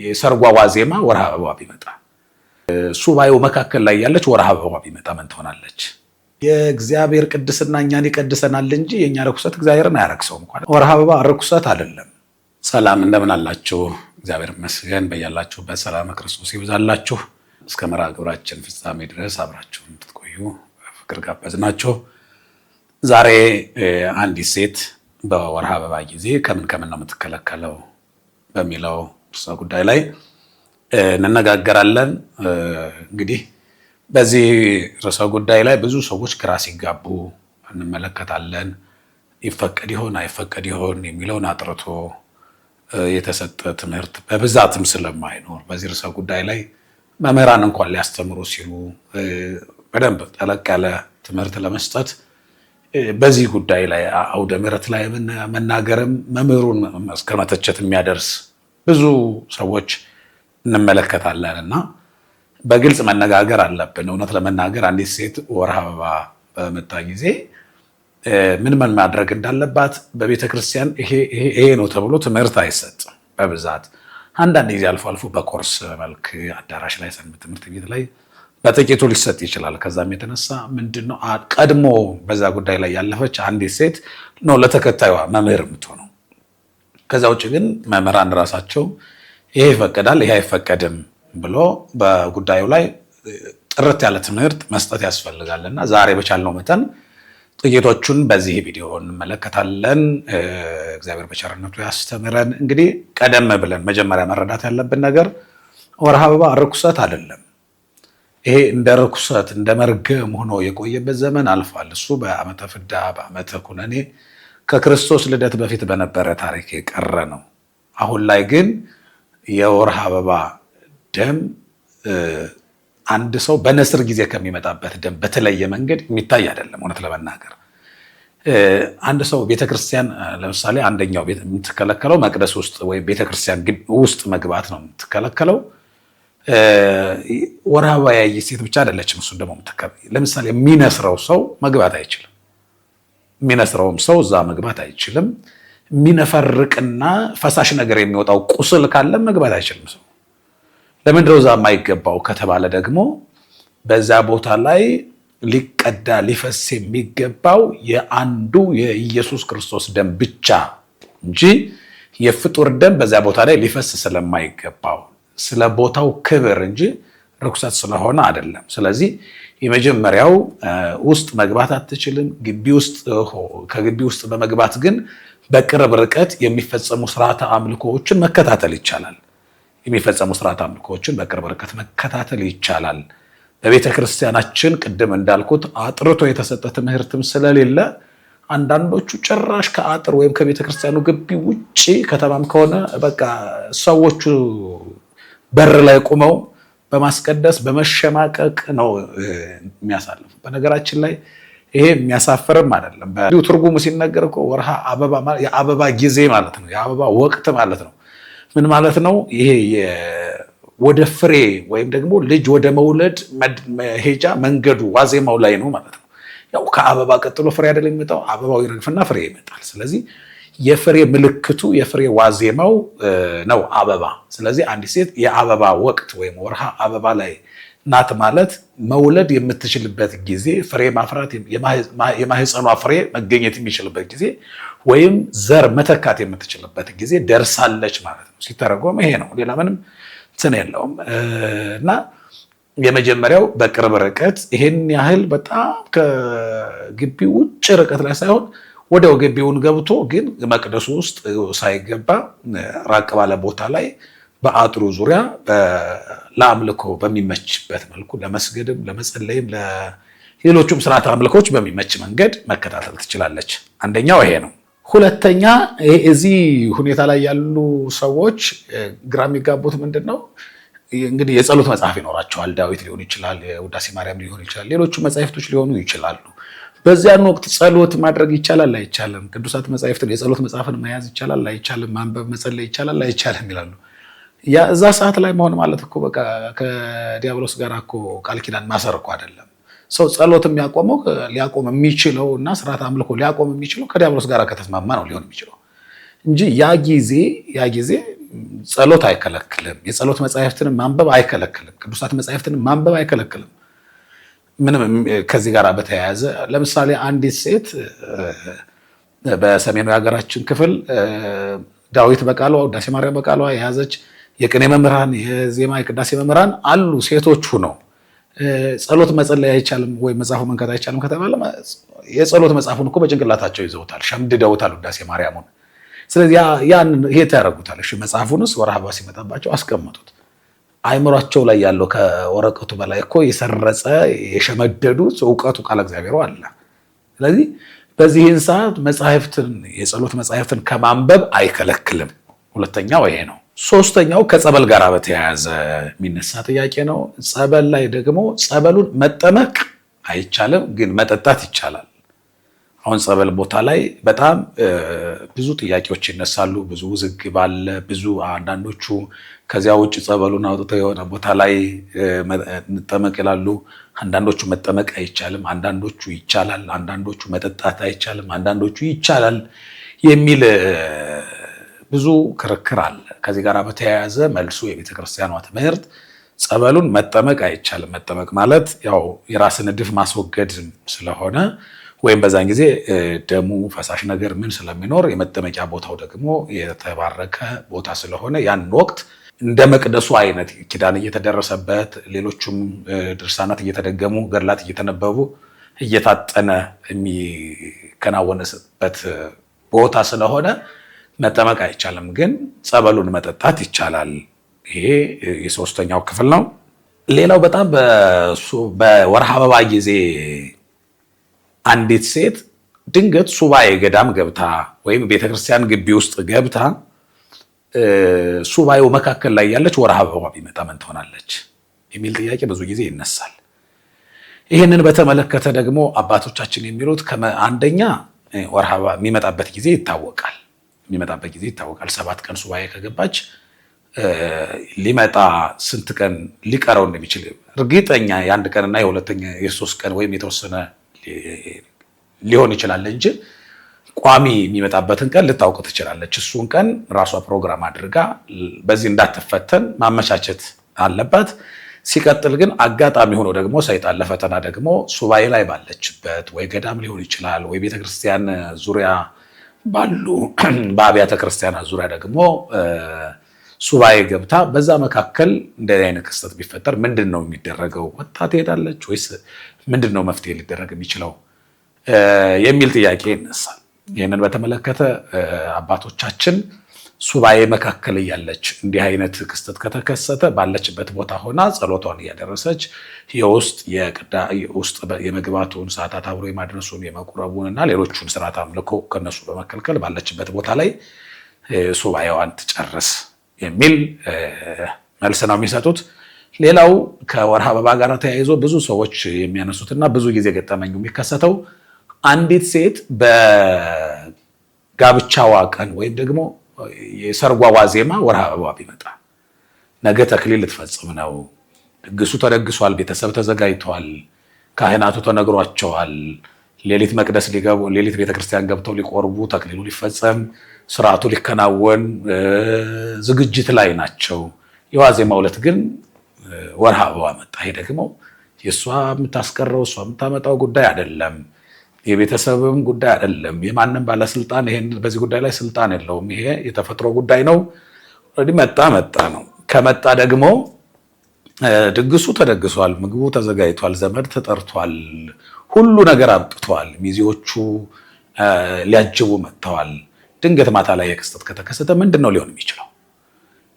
የሰርጓ ዋዜማ ወርሃ አበባ ቢመጣ ሱባኤው መካከል ላይ ያለች ወርሃ አበባ ቢመጣ ምን ትሆናለች? የእግዚአብሔር ቅድስና እኛን ይቀድሰናል እንጂ የኛ ርኩሰት እግዚአብሔርን አያረክሰውም። እንኳን ወርሃ አበባ ርኩሰት አይደለም። ሰላም እንደምን አላችሁ? እግዚአብሔር ይመስገን። በያላችሁበት ሰላም ክርስቶስ ይብዛላችሁ። እስከ መርሃ ግብራችን ፍጻሜ ድረስ አብራችሁ እንድትቆዩ ፍቅር ጋበዝናችሁ። ዛሬ አንዲት ሴት በወርሃ አበባ ጊዜ ከምን ነው የምትከለከለው በሚለው ርዕሰ ጉዳይ ላይ እንነጋገራለን። እንግዲህ በዚህ ርዕሰ ጉዳይ ላይ ብዙ ሰዎች ግራ ሲጋቡ እንመለከታለን። ይፈቀድ ይሆን አይፈቀድ ይሆን የሚለውን አጥርቶ የተሰጠ ትምህርት በብዛትም ስለማይኖር በዚህ ርዕሰ ጉዳይ ላይ መምህራን እንኳን ሊያስተምሩ ሲሉ በደንብ ጠለቅ ያለ ትምህርት ለመስጠት በዚህ ጉዳይ ላይ አውደ ምሕረት ላይ መናገርም መምህሩን እስከ መተቸት የሚያደርስ ብዙ ሰዎች እንመለከታለን እና በግልጽ መነጋገር አለብን። እውነት ለመናገር አንዲት ሴት ወርሃ አበባ በመጣ ጊዜ ምን ማድረግ እንዳለባት በቤተ ክርስቲያን ይሄ ነው ተብሎ ትምህርት አይሰጥም በብዛት። አንዳንድ ጊዜ አልፎ አልፎ በኮርስ መልክ አዳራሽ ላይ ሰንበት ትምህርት ቤት ላይ በጥቂቱ ሊሰጥ ይችላል። ከዛም የተነሳ ምንድነው ቀድሞ በዛ ጉዳይ ላይ ያለፈች አንዲት ሴት ነው ለተከታዩዋ መምህር የምትሆነው። ከዛ ውጭ ግን መምህራን ራሳቸው ይሄ ይፈቀዳል ይሄ አይፈቀድም ብሎ በጉዳዩ ላይ ጥርት ያለ ትምህርት መስጠት ያስፈልጋልና ዛሬ በቻልነው መጠን ጥቂቶቹን በዚህ ቪዲዮ እንመለከታለን። እግዚአብሔር በቸርነቱ ያስተምረን። እንግዲህ ቀደም ብለን መጀመሪያ መረዳት ያለብን ነገር ወርሃ አበባ ርኩሰት አይደለም። ይሄ እንደ ርኩሰት እንደ መርገም ሆኖ የቆየበት ዘመን አልፏል። እሱ በዓመተ ፍዳ በዓመተ ኩነኔ ከክርስቶስ ልደት በፊት በነበረ ታሪክ የቀረ ነው። አሁን ላይ ግን የወርሃ አበባ ደም አንድ ሰው በነስር ጊዜ ከሚመጣበት ደም በተለየ መንገድ የሚታይ አይደለም። እውነት ለመናገር አንድ ሰው ቤተክርስቲያን ለምሳሌ አንደኛው የምትከለከለው መቅደስ ውስጥ ወይም ቤተክርስቲያን ውስጥ መግባት ነው የምትከለከለው። ወርሃ አበባ ያየች ሴት ብቻ አይደለችም። እሱ ደግሞ ለምሳሌ የሚነስረው ሰው መግባት አይችልም። የሚነስረውም ሰው እዛ መግባት አይችልም። የሚነፈርቅና ፈሳሽ ነገር የሚወጣው ቁስል ካለ መግባት አይችልም ሰው። ለምንድነው እዛ የማይገባው ከተባለ ደግሞ በዛ ቦታ ላይ ሊቀዳ ሊፈስ የሚገባው የአንዱ የኢየሱስ ክርስቶስ ደም ብቻ እንጂ የፍጡር ደም በዛ ቦታ ላይ ሊፈስ ስለማይገባው ስለ ቦታው ክብር እንጂ ርኩሰት ስለሆነ አይደለም። ስለዚህ የመጀመሪያው ውስጥ መግባት አትችልም። ከግቢ ውስጥ በመግባት ግን በቅርብ ርቀት የሚፈጸሙ ስርዓተ አምልኮዎችን መከታተል ይቻላል። የሚፈጸሙ ስርዓተ አምልኮዎችን በቅርብ ርቀት መከታተል ይቻላል። በቤተ ክርስቲያናችን ቅድም እንዳልኩት አጥርቶ የተሰጠ ትምህርትም ስለሌለ አንዳንዶቹ ጭራሽ ከአጥር ወይም ከቤተ ክርስቲያኑ ግቢ ውጪ ከተማም ከሆነ በቃ ሰዎቹ በር ላይ ቆመው በማስቀደስ በመሸማቀቅ ነው የሚያሳልፉ። በነገራችን ላይ ይሄ የሚያሳፍርም አይደለም። ትርጉሙ ሲነገር እኮ ወርሃ አበባ የአበባ ጊዜ ማለት ነው፣ የአበባ ወቅት ማለት ነው። ምን ማለት ነው? ይሄ ወደ ፍሬ ወይም ደግሞ ልጅ ወደ መውለድ መሄጃ መንገዱ ዋዜማው ላይ ነው ማለት ነው። ያው ከአበባ ቀጥሎ ፍሬ አይደል የሚመጣው? አበባው ይረግፍና ፍሬ ይመጣል። ስለዚህ የፍሬ ምልክቱ የፍሬ ዋዜማው ነው አበባ። ስለዚህ አንዲት ሴት የአበባ ወቅት ወይም ወርሃ አበባ ላይ ናት ማለት መውለድ የምትችልበት ጊዜ፣ ፍሬ ማፍራት የማህፀኗ ፍሬ መገኘት የሚችልበት ጊዜ ወይም ዘር መተካት የምትችልበት ጊዜ ደርሳለች ማለት ነው። ሲተረጎም ይሄ ነው፣ ሌላ ምንም እንትን የለውም። እና የመጀመሪያው በቅርብ ርቀት ይሄን ያህል በጣም ከግቢ ውጭ ርቀት ላይ ሳይሆን ወዲያው ግቢውን ገብቶ ግን መቅደሱ ውስጥ ሳይገባ ራቅ ባለ ቦታ ላይ በአጥሩ ዙሪያ ለአምልኮ በሚመችበት መልኩ ለመስገድም ለመጸለይም ለሌሎቹም ስርዓተ አምልኮች በሚመች መንገድ መከታተል ትችላለች። አንደኛው ይሄ ነው። ሁለተኛ እዚህ ሁኔታ ላይ ያሉ ሰዎች ግራ የሚጋቡት ምንድን ነው? እንግዲህ የጸሎት መጽሐፍ ይኖራቸዋል። ዳዊት ሊሆን ይችላል፣ የውዳሴ ማርያም ሊሆን ይችላል፣ ሌሎቹ መጽሐፍቶች ሊሆኑ ይችላሉ። በዚያን ወቅት ጸሎት ማድረግ ይቻላል አይቻልም? ቅዱሳት መጽሐፍትን የጸሎት መጽሐፍን መያዝ ይቻላል አይቻልም? ማንበብ መጸለይ ይቻላል አይቻልም ይላሉ። እዛ ሰዓት ላይ መሆን ማለት እኮ በቃ ከዲያብሎስ ጋር እኮ ቃል ኪዳን ማሰር እኮ አይደለም። ሰው ጸሎት የሚያቆመው ሊያቆም የሚችለው እና ስርዓት አምልኮ ሊያቆም የሚችለው ከዲያብሎስ ጋር ከተስማማ ነው ሊሆን የሚችለው እንጂ ያ ጊዜ ጸሎት አይከለክልም። የጸሎት መጻሕፍትን ማንበብ አይከለክልም። ቅዱሳት መጻሕፍትን ማንበብ አይከለክልም። ምንም ከዚህ ጋር በተያያዘ ለምሳሌ አንዲት ሴት በሰሜኑ የሀገራችን ክፍል ዳዊት በቃሏ ውዳሴ ማርያም በቃሏ የያዘች የቅኔ መምህራን፣ የዜማ የቅዳሴ መምህራን አሉ። ሴቶቹ ነው ጸሎት መጸለይ አይቻልም ወይ መጽሐፉ መንካት አይቻልም ከተባለ የጸሎት መጽሐፉን እኮ በጭንቅላታቸው ይዘውታል፣ ሸምድደውታል ውዳሴ ማርያሙን። ስለዚህ ያን ይሄ ያደርጉታል። እሺ መጽሐፉንስ ወርሃ በጋ ሲመጣባቸው አስቀመጡት። አይምሯቸው ላይ ያለው ከወረቀቱ በላይ እኮ የሰረጸ የሸመደዱት እውቀቱ ቃለ እግዚአብሔሩ አለ። ስለዚህ በዚህን ሰዓት መጽሐፍትን የጸሎት መጽሐፍትን ከማንበብ አይከለክልም። ሁለተኛው ይሄ ነው። ሶስተኛው ከጸበል ጋር በተያያዘ የሚነሳ ጥያቄ ነው። ጸበል ላይ ደግሞ ጸበሉን መጠመቅ አይቻልም፣ ግን መጠጣት ይቻላል። አሁን ጸበል ቦታ ላይ በጣም ብዙ ጥያቄዎች ይነሳሉ። ብዙ ውዝግብ አለ። ብዙ አንዳንዶቹ ከዚያ ውጭ ጸበሉን አውጥተው የሆነ ቦታ ላይ እንጠመቅ ይላሉ። አንዳንዶቹ መጠመቅ አይቻልም፣ አንዳንዶቹ ይቻላል፣ አንዳንዶቹ መጠጣት አይቻልም፣ አንዳንዶቹ ይቻላል የሚል ብዙ ክርክር አለ። ከዚህ ጋር በተያያዘ መልሱ የቤተ ክርስቲያኗ ትምህርት ጸበሉን መጠመቅ አይቻልም። መጠመቅ ማለት ያው የራስን እድፍ ማስወገድ ስለሆነ ወይም በዛን ጊዜ ደሙ ፈሳሽ ነገር ምን ስለሚኖር የመጠመቂያ ቦታው ደግሞ የተባረከ ቦታ ስለሆነ ያን ወቅት እንደ መቅደሱ አይነት ኪዳን እየተደረሰበት ሌሎቹም ድርሳናት እየተደገሙ ገድላት እየተነበቡ እየታጠነ የሚከናወንበት ቦታ ስለሆነ መጠመቅ አይቻልም፣ ግን ጸበሉን መጠጣት ይቻላል። ይሄ የሶስተኛው ክፍል ነው። ሌላው በጣም በወርሃ አበባ ጊዜ አንዲት ሴት ድንገት ሱባኤ ገዳም ገብታ ወይም ቤተክርስቲያን ግቢ ውስጥ ገብታ ሱባኤው መካከል ላይ ያለች ወርሃ አበባ ቢመጣ ምን ትሆናለች የሚል ጥያቄ ብዙ ጊዜ ይነሳል። ይህንን በተመለከተ ደግሞ አባቶቻችን የሚሉት አንደኛ ወርሃ አበባ የሚመጣበት ጊዜ ይታወቃል። 7 ቀን ሱባኤ ከገባች ሊመጣ ስንት ቀን ሊቀረው እንደሚችል እርግጠኛ የአንድ ቀንና የሁለተኛ የ3 ቀን ወይም የተወሰነ ሊሆን ይችላል እንጂ ቋሚ የሚመጣበትን ቀን ልታውቅ ትችላለች። እሱን ቀን ራሷ ፕሮግራም አድርጋ በዚህ እንዳትፈተን ማመቻቸት አለባት። ሲቀጥል ግን አጋጣሚ ሆኖ ደግሞ ሰይጣን ለፈተና ደግሞ ሱባኤ ላይ ባለችበት ወይ ገዳም ሊሆን ይችላል ወይ ቤተክርስቲያን ዙሪያ ባሉ በአብያተ ክርስቲያናት ዙሪያ ደግሞ ሱባኤ ገብታ በዛ መካከል እንደዚህ አይነት ክስተት ቢፈጠር ምንድን ነው የሚደረገው? ወጣ ትሄዳለች ወይስ ምንድን ነው መፍትሄ ሊደረግ የሚችለው የሚል ጥያቄ ይነሳል። ይህንን በተመለከተ አባቶቻችን ሱባኤ መካከል እያለች እንዲህ አይነት ክስተት ከተከሰተ ባለችበት ቦታ ሆና ጸሎቷን እያደረሰች የውስጥ የመግባቱን ሰዓታት አብሮ የማድረሱን የመቁረቡን እና ሌሎቹን ስርዓት አምልኮ ከነሱ በመከልከል ባለችበት ቦታ ላይ ሱባኤዋን ትጨርስ የሚል መልስ ነው የሚሰጡት። ሌላው ከወርሃ አበባ ጋር ተያይዞ ብዙ ሰዎች የሚያነሱትና ብዙ ጊዜ ገጠመኙ የሚከሰተው አንዲት ሴት በጋብቻዋ ቀን ወይም ደግሞ የሰርጓ ዋዜማ ወርሃ አበባ ቢመጣ ነገ ተክሊል ልትፈጽም ነው፣ ድግሱ ተደግሷል፣ ቤተሰብ ተዘጋጅቷል፣ ካህናቱ ተነግሯቸዋል፣ ሌሊት መቅደስ ሊገቡ ሌሊት ቤተክርስቲያን ገብተው ሊቆርቡ ተክሊሉ ሊፈጸም ስርዓቱ ሊከናወን ዝግጅት ላይ ናቸው። የዋዜማ ዕለት ግን ወርሃ አበባ መጣ። ይሄ ደግሞ የእሷ የምታስቀረው እሷ የምታመጣው ጉዳይ አይደለም፣ የቤተሰብም ጉዳይ አይደለም፣ የማንም ባለስልጣን ይሄን በዚህ ጉዳይ ላይ ስልጣን የለውም። ይሄ የተፈጥሮ ጉዳይ ነው። መጣ ነው። ከመጣ ደግሞ ድግሱ ተደግሷል፣ ምግቡ ተዘጋጅቷል፣ ዘመድ ተጠርቷል፣ ሁሉ ነገር አብቅቷል፣ ሚዜዎቹ ሊያጅቡ መጥተዋል። ድንገት ማታ ላይ የክስተት ከተከሰተ ምንድን ነው ሊሆን የሚችለው?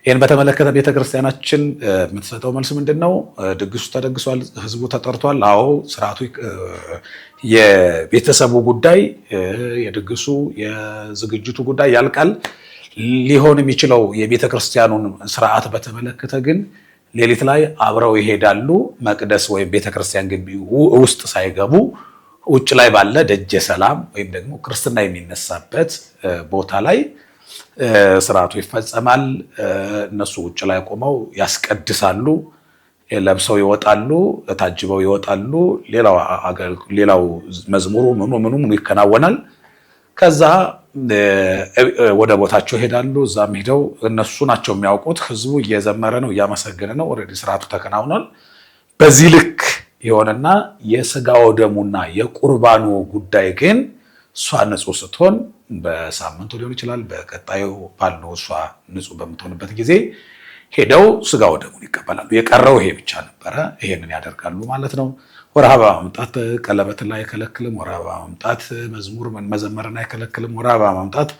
ይህን በተመለከተ ቤተክርስቲያናችን የምትሰጠው መልስ ምንድን ነው? ድግሱ ተደግሷል፣ ህዝቡ ተጠርቷል። አዎ ስርዓቱ የቤተሰቡ ጉዳይ የድግሱ የዝግጅቱ ጉዳይ ያልቃል። ሊሆን የሚችለው የቤተክርስቲያኑን ስርዓት በተመለከተ ግን ሌሊት ላይ አብረው ይሄዳሉ። መቅደስ ወይም ቤተክርስቲያን ግቢ ውስጥ ሳይገቡ ውጭ ላይ ባለ ደጀ ሰላም ወይም ደግሞ ክርስትና የሚነሳበት ቦታ ላይ ስርዓቱ ይፈጸማል። እነሱ ውጭ ላይ ቆመው ያስቀድሳሉ፣ ለብሰው ይወጣሉ፣ ታጅበው ይወጣሉ። ሌላው መዝሙሩ ምኑ ይከናወናል። ከዛ ወደ ቦታቸው ይሄዳሉ። እዛም ሄደው እነሱ ናቸው የሚያውቁት። ህዝቡ እየዘመረ ነው፣ እያመሰገነ ነው። ኦልሬዲ ስርዓቱ ተከናውኗል። በዚህ ልክ የሆነና የስጋው ደሙና የቁርባኑ ጉዳይ ግን እሷ ንጹህ ስትሆን በሳምንቱ ሊሆን ይችላል፣ በቀጣዩ ባለው እሷ ንጹህ በምትሆንበት ጊዜ ሄደው ስጋው ደሙን ይቀበላሉ። የቀረው ይሄ ብቻ ነበረ። ይሄንን ያደርጋሉ ማለት ነው። ወርሃ አበባ ማምጣት ቀለበትን አይከለክልም። ወርሃ አበባ ማምጣት መዝሙር መዘመርን አይከለክልም። ወርሃ አበባ ማምጣት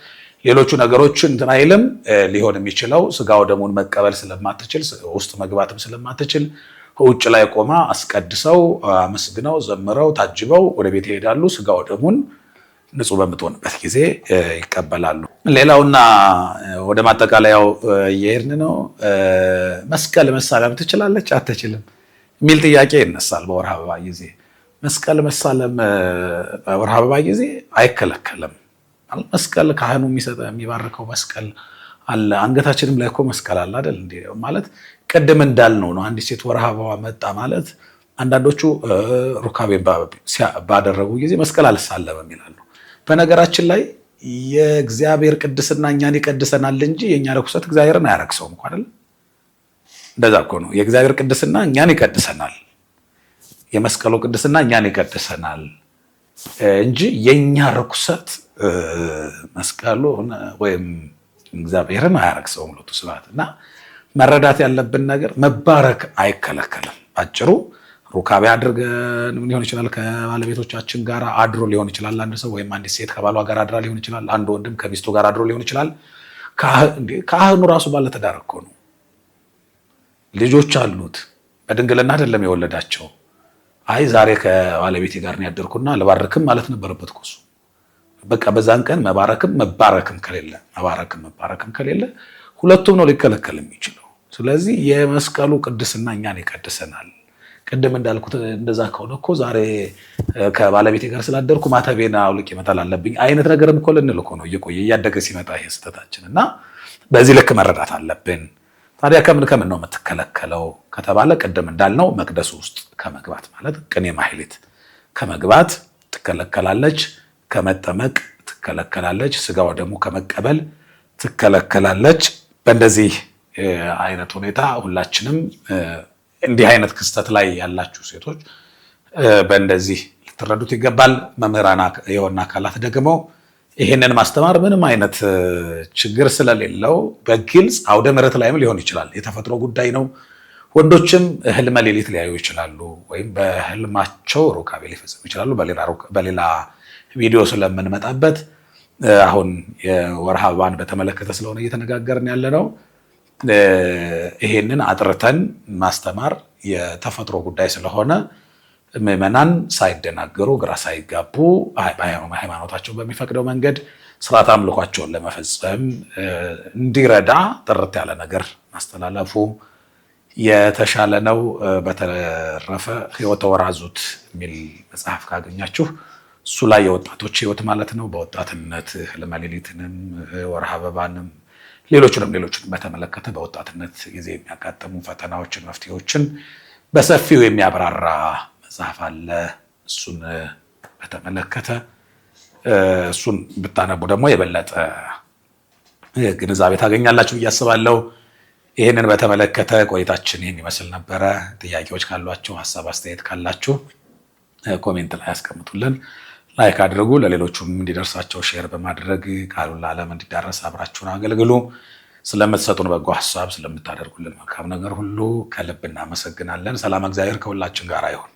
ሌሎቹ ነገሮችን እንትን አይልም። ሊሆን የሚችለው ስጋው ደሙን መቀበል ስለማትችል ውስጥ መግባትም ስለማትችል ውጭ ላይ ቆማ አስቀድሰው አመስግነው ዘምረው ታጅበው ወደ ቤት ይሄዳሉ። ስጋው ደሙን ንጹህ በምትሆንበት ጊዜ ይቀበላሉ። ሌላውና ወደ ማጠቃለያው እየሄድን ነው። መስቀል መሳለም ትችላለች አትችልም የሚል ጥያቄ ይነሳል። በወርሃ አበባ ጊዜ መስቀል መሳለም በወርሃ አበባ ጊዜ አይከለከልም። መስቀል ካህኑ የሚባርከው መስቀል አለ። አንገታችንም ላይ እኮ መስቀል አለ አይደል እንዴ? ማለት ቅድም እንዳልነው ነው። አንዲት ሴት ወርሃ አበባ መጣ ማለት አንዳንዶቹ ሩካቤን ባደረጉ ጊዜ መስቀል አልሳለምም ይላሉ። በነገራችን ላይ የእግዚአብሔር ቅድስና እኛን ይቀድሰናል እንጂ የእኛ ርኩሰት እግዚአብሔርን አያረክሰውም እኮ አይደል? እንደዛ እኮ ነው። የእግዚአብሔር ቅድስና እኛን ይቀድሰናል፣ የመስቀሉ ቅድስና እኛን ይቀድሰናል እንጂ የእኛ ርኩሰት መስቀሉ ወይም እግዚአብሔርን አያረክሰውም። ሎቱ ስብሐት። እና መረዳት ያለብን ነገር መባረክ አይከለከልም። አጭሩ ሩካቤ አድርገን ሊሆን ይችላል፣ ከባለቤቶቻችን ጋር አድሮ ሊሆን ይችላል። አንድ ሰው ወይም አንዲት ሴት ከባሏ ጋር አድራ ሊሆን ይችላል። አንድ ወንድም ከሚስቱ ጋር አድሮ ሊሆን ይችላል። ካህኑ ራሱ ባለትዳር እኮ ነው። ልጆች አሉት። በድንግልና አይደለም የወለዳቸው። አይ ዛሬ ከባለቤቴ ጋር ነው ያደርኩና ልባርክም ማለት ነበረበት እኮ እሱ። በቃ በዛን ቀን መባረክም ከሌለ ሁለቱም ነው ሊከለከል የሚችለው። ስለዚህ የመስቀሉ ቅድስና እኛን ይቀድሰናል። ቅድም እንዳልኩት እንደዛ ከሆነ እኮ ዛሬ ከባለቤቴ ጋር ስላደርኩ ማተቤን አውልቄ መጣል አለብኝ አይነት ነገርም እኮ ልንል እኮ ነው። እየቆየ እያደገ ሲመጣ ይሄ ስህተታችን እና በዚህ ልክ መረዳት አለብን። ታዲያ ከምን ነው የምትከለከለው ከተባለ ቅድም እንዳልነው መቅደሱ ውስጥ ከመግባት ማለት ቅኔ ማህሌት ከመግባት ትከለከላለች፣ ከመጠመቅ ትከለከላለች፣ ስጋው ደግሞ ከመቀበል ትከለከላለች። በእንደዚህ አይነት ሁኔታ ሁላችንም እንዲህ አይነት ክስተት ላይ ያላችሁ ሴቶች በእንደዚህ ልትረዱት ይገባል። መምህራን የሆኑ አካላት ደግሞ ይህንን ማስተማር ምንም አይነት ችግር ስለሌለው በግልጽ አውደ ምሕረት ላይም ሊሆን ይችላል። የተፈጥሮ ጉዳይ ነው። ወንዶችም ህልመ ሌሊት ሊያዩ ይችላሉ፣ ወይም በህልማቸው ሩካቤ ሊፈጽሙ ይችላሉ። በሌላ ቪዲዮ ስለምንመጣበት አሁን የወርሃ አበባን በተመለከተ ስለሆነ እየተነጋገርን ያለ ነው። ይሄንን አጥርተን ማስተማር የተፈጥሮ ጉዳይ ስለሆነ ምዕመናን ሳይደናገሩ ግራ ሳይጋቡ ሃይማኖታቸው በሚፈቅደው መንገድ ስርዓት አምልኳቸውን ለመፈጸም እንዲረዳ ጥርት ያለ ነገር ማስተላለፉ የተሻለ ነው። በተረፈ ሕይወተ ወራዙት የሚል መጽሐፍ ካገኛችሁ እሱ ላይ የወጣቶች ሕይወት ማለት ነው። በወጣትነት ህልመ ሌሊትንም ወርሃ አበባንም ሌሎችንም በተመለከተ በወጣትነት ጊዜ የሚያጋጥሙ ፈተናዎችን፣ መፍትሄዎችን በሰፊው የሚያብራራ መጽሐፍ አለ። እሱን በተመለከተ እሱን ብታነቡ ደግሞ የበለጠ ግንዛቤ ታገኛላችሁ ብዬ አስባለሁ። ይህንን በተመለከተ ቆይታችን ይህን ይመስል ነበረ። ጥያቄዎች ካሏችሁ፣ ሀሳብ አስተያየት ካላችሁ ኮሜንት ላይ ያስቀምጡልን። ላይክ አድርጉ። ለሌሎቹም እንዲደርሳቸው ሼር በማድረግ ቃሉን ለዓለም እንዲዳረስ አብራችሁን አገልግሉ። ስለምትሰጡን በጎ ሀሳብ፣ ስለምታደርጉልን መልካም ነገር ሁሉ ከልብ እናመሰግናለን። ሰላም እግዚአብሔር ከሁላችን ጋር ይሁን።